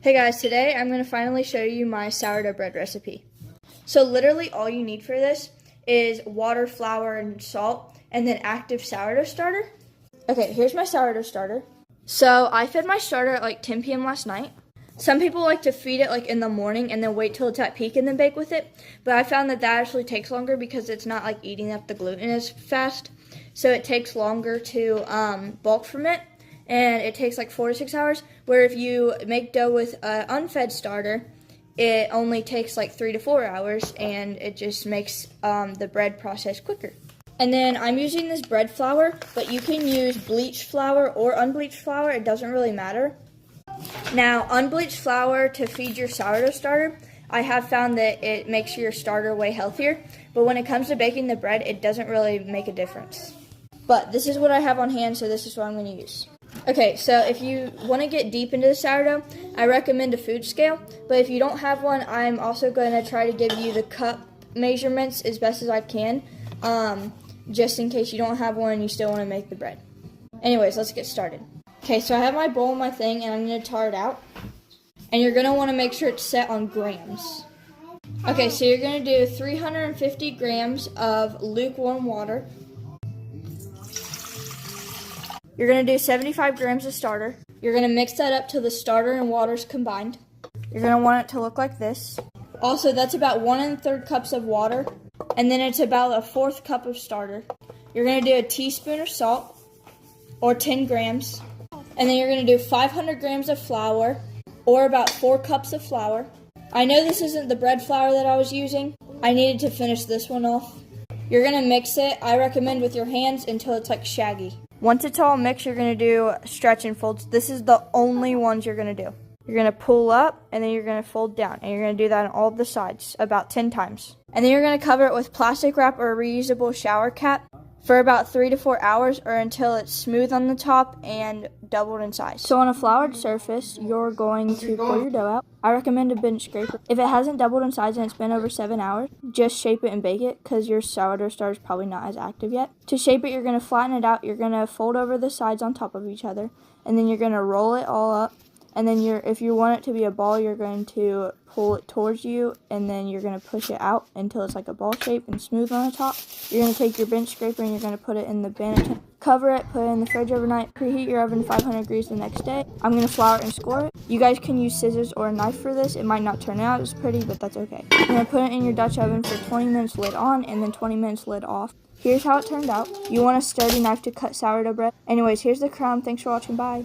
Hey guys, today I'm going to finally show you my sourdough bread recipe. So literally all you need for this is water, flour, and salt, and then active sourdough starter. Okay, here's my sourdough starter. So I fed my starter at like 10 p.m. last night. Some people like to feed it like in the morning and then wait till it's at peak and then bake with it. But I found that actually takes longer because it's not like eating up the gluten as fast. So it takes longer to bulk ferment. And it takes like 4 to 6 hours, where if you make dough with an unfed starter, it only takes like 3 to 4 hours, and it just makes the bread process quicker. And then I'm using this bread flour, but you can use bleached flour or unbleached flour, it doesn't really matter. Now, unbleached flour to feed your sourdough starter, I have found that it makes your starter way healthier, but when it comes to baking the bread, it doesn't really make a difference. But this is what I have on hand, so this is what I'm going to use. Okay, so if you want to get deep into the sourdough, I recommend a food scale. But if you don't have one, I'm also going to try to give you the cup measurements as best as I can, just in case you don't have one and you still want to make the bread. Anyways, let's get started. Okay, so I have my bowl and my thing, and I'm going to tar it out. And you're going to want to make sure it's set on grams. Okay, so you're going to do 350 grams of lukewarm water. You're going to do 75 grams of starter. You're going to mix that up till the starter and water's combined. You're going to want it to look like this. Also, that's about 1 1/3 cups of water. And then it's about a 1/4 cup of starter. You're going to do a teaspoon of salt, or 10 grams. And then you're going to do 500 grams of flour, or about 4 cups of flour. I know this isn't the bread flour that I was using. I needed to finish this one off. You're going to mix it, I recommend with your hands, until it's like shaggy. Once it's all mixed, you're going to do stretch and folds. This is the only ones you're going to do. You're going to pull up, and then you're going to fold down. And you're going to do that on all the sides about 10 times. And then you're going to cover it with plastic wrap or a reusable shower cap for about 3 to 4 hours, or until it's smooth on the top and doubled in size. So on a floured surface, you're going to pour your dough out. I recommend a bench scraper. If it hasn't doubled in size and it's been over 7 hours, just shape it and bake it, because your sourdough starter is probably not as active yet. To shape it, you're going to flatten it out. You're going to fold over the sides on top of each other, and then you're going to roll it all up. And then if you want it to be a ball, you're going to pull it towards you, and then you're going to push it out until it's like a ball shape and smooth on the top. You're going to take your bench scraper and you're going to put it in the bannock. Cover it, put it in the fridge overnight, preheat your oven to 500 degrees the next day. I'm going to flour it and score it. You guys can use scissors or a knife for this. It might not turn out as pretty, but that's okay. You're going to put it in your Dutch oven for 20 minutes lid on, and then 20 minutes lid off. Here's how it turned out. You want a sturdy knife to cut sourdough bread. Anyways, here's the crown. Thanks for watching. Bye.